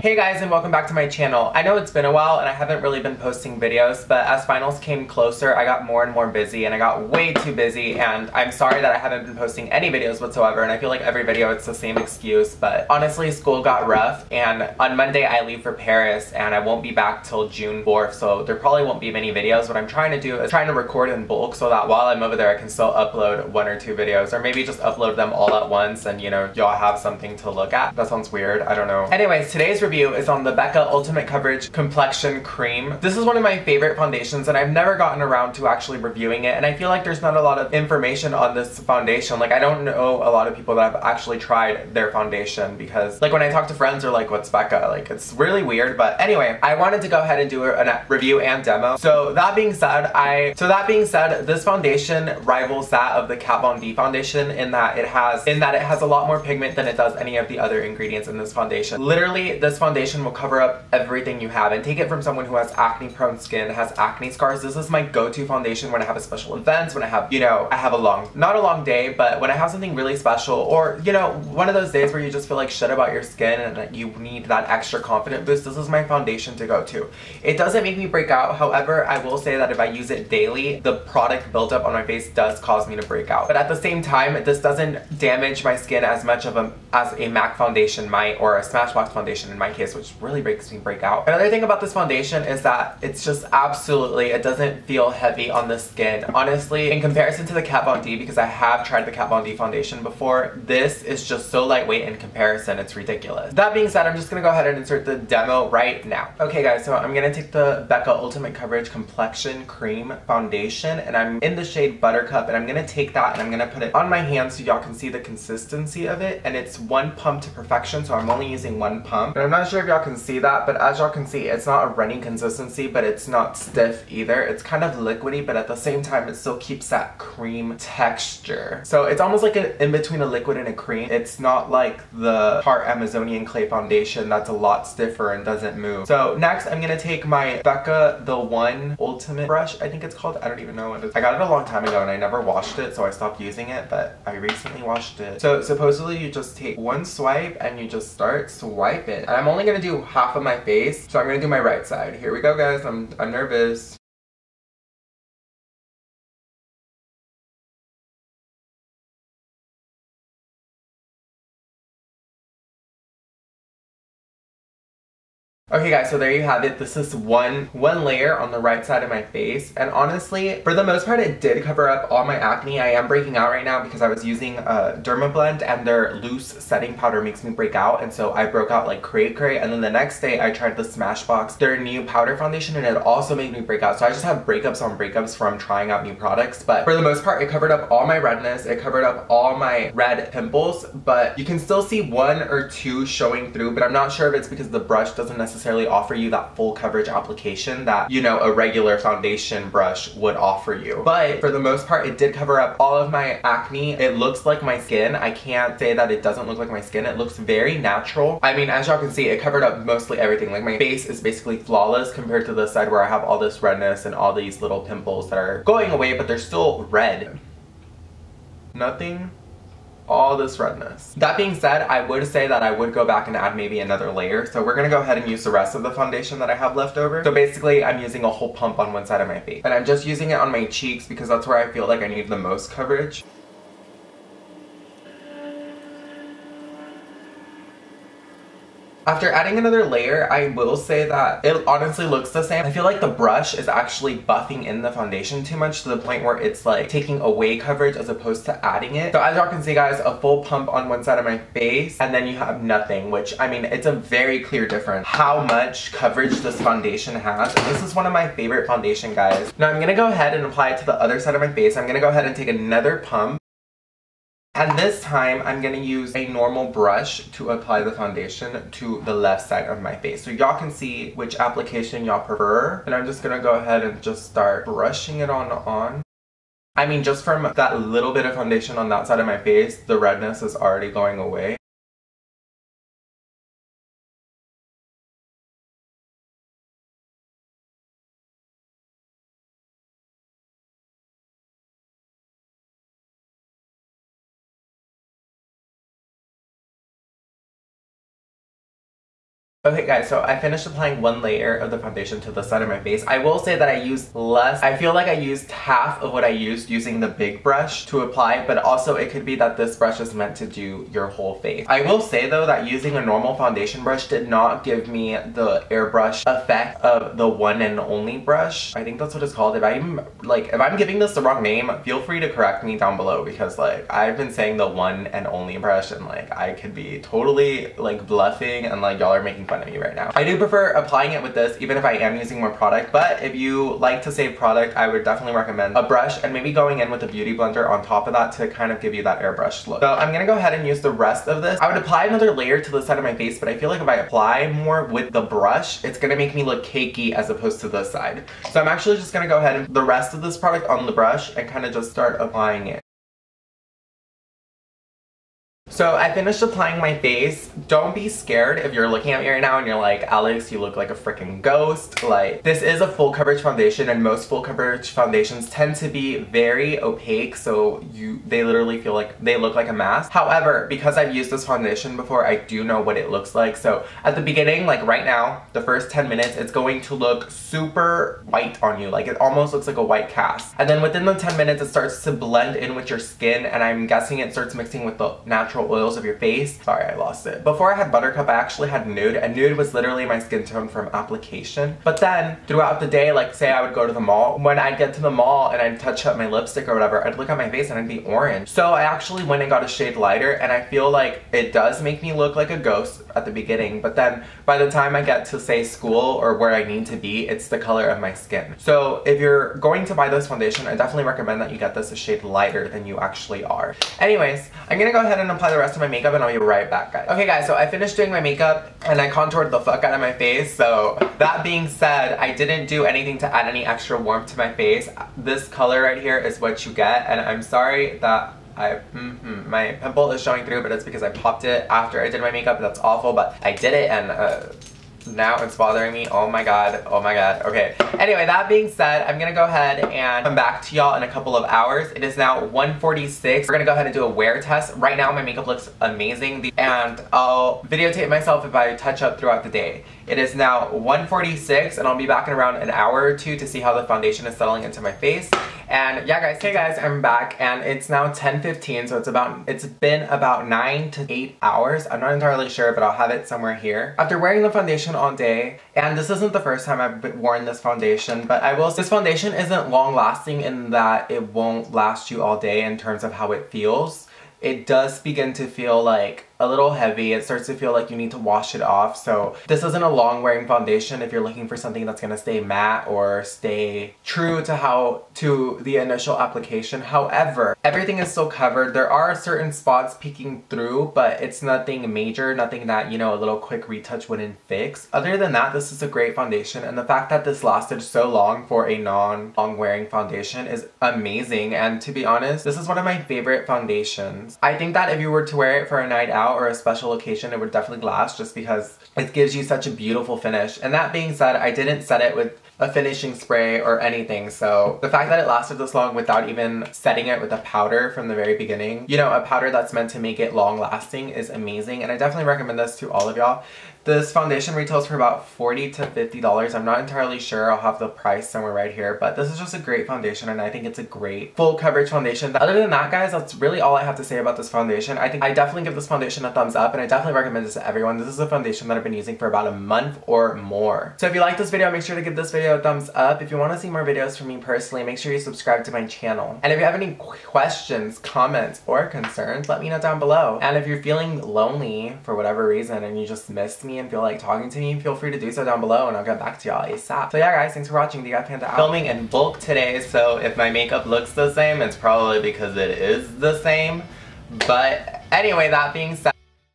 Hey guys, and welcome back to my channel. I know it's been a while and I haven't really been posting videos, but as finals came closer, I got more and more busy and I got way too busy, and I'm sorry that I haven't been posting any videos whatsoever, and I feel like every video it's the same excuse, but honestly school got rough, and on Monday I leave for Paris and I won't be back till June 4th, so there probably won't be many videos. What I'm trying to do is trying to record in bulk so that while I'm over there I can still upload 1 or 2 videos, or maybe just upload them all at once and, you know, y'all have something to look at. That sounds weird, I don't know. Anyways, today's review is on the Becca Ultimate Coverage Complexion Cream. This is one of my favorite foundations and I've never gotten around to actually reviewing it, and I feel like there's not a lot of information on this foundation. Like, I don't know a lot of people that have actually tried their foundation, because like when I talk to friends they're like, what's Becca? Like, it's really weird. But anyway, I wanted to go ahead and do a review and demo. So that being said, this foundation rivals that of the Kat Von D foundation in that it has a lot more pigment than it does any of the other ingredients in this foundation. Literally, this foundation will cover up everything you have, and take it from someone who has acne prone skin, has acne scars. This is my go-to foundation when I have a special event, when I have, you know, I have not a long day, but when I have something really special, or, you know, one of those days where you just feel like shit about your skin and that you need that extra confident boost. This is my foundation to go to. It doesn't make me break out. However, I will say that if I use it daily, the product buildup on my face does cause me to break out. But at the same time, this doesn't damage my skin as much as a MAC foundation might, or a Smashbox foundation in my case, which really makes me break out. Another thing about this foundation is that it's just absolutely, it doesn't feel heavy on the skin. Honestly, in comparison to the Kat Von D, because I have tried the Kat Von D foundation before, this is just so lightweight in comparison, it's ridiculous. That being said, I'm just gonna go ahead and insert the demo right now. Okay guys, so I'm gonna take the Becca Ultimate Coverage Complexion Cream Foundation, and I'm in the shade Buttercup, and I'm gonna take that and I'm gonna put it on my hand so y'all can see the consistency of it, and it's 1 pump to perfection, so I'm only using 1 pump. And I'm not sure if y'all can see that, but as y'all can see, it's not a runny consistency, but it's not stiff either. It's kind of liquidy, but at the same time it still keeps that cream texture. So it's almost like in between a liquid and a cream. It's not like the Tarte Amazonian Clay Foundation that's a lot stiffer and doesn't move. So next I'm gonna take my Becca the One Ultimate brush, I think it's called. I don't even know what it is. I got it a long time ago and I never washed it, so I stopped using it, but I recently washed it. So supposedly you just take 1 swipe and you just start swiping. And I'm only gonna do half of my face, so I'm gonna do my right side. Here we go guys, I'm nervous. Okay guys, so there you have it. This is one layer on the right side of my face, and honestly, for the most part, it did cover up all my acne. I am breaking out right now because I was using Dermablend, and their loose setting powder makes me break out, and so I broke out like cray-cray. And then the next day, I tried the Smashbox, their new powder foundation, and it also made me break out. So I just have breakups on breakups from trying out new products, but for the most part, it covered up all my redness, it covered up all my red pimples, but you can still see 1 or 2 showing through, but I'm not sure if it's because the brush doesn't necessarily offer you that full coverage application that, you know, a regular foundation brush would offer you. But for the most part, it did cover up all of my acne. It looks like my skin. I can't say that it doesn't look like my skin. It looks very natural. I mean, as y'all can see, it covered up mostly everything. Like, my face is basically flawless compared to this side where I have all this redness and all these little pimples that are going away, but they're still red. Nothing. All this redness. That being said, I would say that I would go back and add maybe another layer. So we're gonna go ahead and use the rest of the foundation that I have left over. So basically, I'm using a whole pump on one side of my face. And I'm just using it on my cheeks because that's where I feel like I need the most coverage. After adding another layer, I will say that it honestly looks the same. I feel like the brush is actually buffing in the foundation too much, to the point where it's like taking away coverage as opposed to adding it. So as y'all can see guys, a full pump on one side of my face, and then you have nothing, which, I mean, it's a very clear difference how much coverage this foundation has. And this is one of my favorite foundation, guys. Now I'm gonna go ahead and apply it to the other side of my face. I'm gonna go ahead and take another pump. And this time, I'm gonna use a normal brush to apply the foundation to the left side of my face. So y'all can see which application y'all prefer. And I'm just gonna go ahead and just start brushing it on. I mean, just from that little bit of foundation on that side of my face, the redness is already going away. Okay guys, so I finished applying one layer of the foundation to the side of my face. I will say that I used less. I feel like I used half of what I used using the big brush to apply, but also it could be that this brush is meant to do your whole face. I will say though that using a normal foundation brush did not give me the airbrush effect of the one and only brush. I think that's what it's called. If I'm giving this the wrong name, feel free to correct me down below, because like I've been saying the one and only brush and like I could be totally like bluffing and like y'all are making fun of me right now. I do prefer applying it with this even if I am using more product, but if you like to save product, I would definitely recommend a brush and maybe going in with a beauty blender on top of that to kind of give you that airbrush look. So I'm gonna go ahead and use the rest of this. I would apply another layer to the side of my face, but I feel like if I apply more with the brush, it's gonna make me look cakey as opposed to this side. So I'm actually just gonna go ahead and the rest of this product on the brush and kind of just start applying it. So I finished applying my face. Don't be scared if you're looking at me right now and you're like, Alex, you look like a freaking ghost. Like, this is a full coverage foundation and most full coverage foundations tend to be very opaque, so they literally feel like they look like a mask. However, because I've used this foundation before, I do know what it looks like. So at the beginning, like right now, the first 10 minutes, it's going to look super white on you. Like it almost looks like a white cast. And then within the 10 minutes, it starts to blend in with your skin, and I'm guessing it starts mixing with the natural oils of your face. Sorry, I lost it. Before I had Buttercup, I actually had Nude, and Nude was literally my skin tone from application. But then throughout the day, like say I would go to the mall, when I'd get to the mall and I'd touch up my lipstick or whatever, I'd look at my face and I'd be orange. So I actually went and got a shade lighter, and I feel like it does make me look like a ghost at the beginning, but then by the time I get to say school or where I need to be, it's the color of my skin. So if you're going to buy this foundation, I definitely recommend that you get this a shade lighter than you actually are. Anyways, I'm gonna go ahead and apply the rest of my makeup and I'll be right back, guys. Okay guys, so I finished doing my makeup and I contoured the fuck out of my face. So that being said, I didn't do anything to add any extra warmth to my face. This color right here is what you get, and I'm sorry that my pimple is showing through, but it's because I popped it after I did my makeup. That's awful, but I did it, and now it's bothering me. Oh my god, oh my god. Okay, anyway, that being said, I'm gonna go ahead and come back to y'all in a couple of hours. It is now 1:46. We're gonna go ahead and do a wear test. Right now my makeup looks amazing, and I'll videotape myself if I touch up throughout the day. It is now 1:46 and I'll be back in around an hour or two to see how the foundation is settling into my face. And yeah guys, hey guys, I'm back and it's now 10:15, so it's been about 9 to 8 hours. I'm not entirely sure, but I'll have it somewhere here. After wearing the foundation all day, and this isn't the first time I've worn this foundation, but this foundation isn't long lasting in that it won't last you all day in terms of how it feels. It does begin to feel like a little heavy. It starts to feel like you need to wash it off. So this isn't a long wearing foundation if you're looking for something that's gonna stay matte or stay true to the initial application. However, everything is still covered. There are certain spots peeking through, but it's nothing major, nothing that, you know, a little quick retouch wouldn't fix. Other than that, this is a great foundation, and the fact that this lasted so long for a non-long wearing foundation is amazing. And to be honest, this is one of my favorite foundations. I think that if you were to wear it for a night out or a special occasion, it would definitely last just because it gives you such a beautiful finish. And that being said, I didn't set it with a finishing spray or anything, so the fact that it lasted this long without even setting it with a powder from the very beginning, you know, a powder that's meant to make it long lasting, is amazing, and I definitely recommend this to all of y'all. This foundation retails for about $40 to $50. I'm not entirely sure. I'll have the price somewhere right here, but this is just a great foundation, and I think it's a great full coverage foundation. Other than that, guys, that's really all I have to say about this foundation. I think I definitely give this foundation a thumbs up, and I definitely recommend this to everyone. This is a foundation that I've been using for about a month or more. So if you like this video, make sure to give this video a thumbs up. If you want to see more videos from me personally, make sure you subscribe to my channel. And if you have any questions, comments, or concerns, let me know down below. And if you're feeling lonely for whatever reason and you just missed me and feel like talking to me, feel free to do so down below and I'll get back to y'all ASAP. So yeah guys, thanks for watching. dgadpanda out. Filming in bulk today, so if my makeup looks the same, it's probably because it is the same. But anyway, that being said,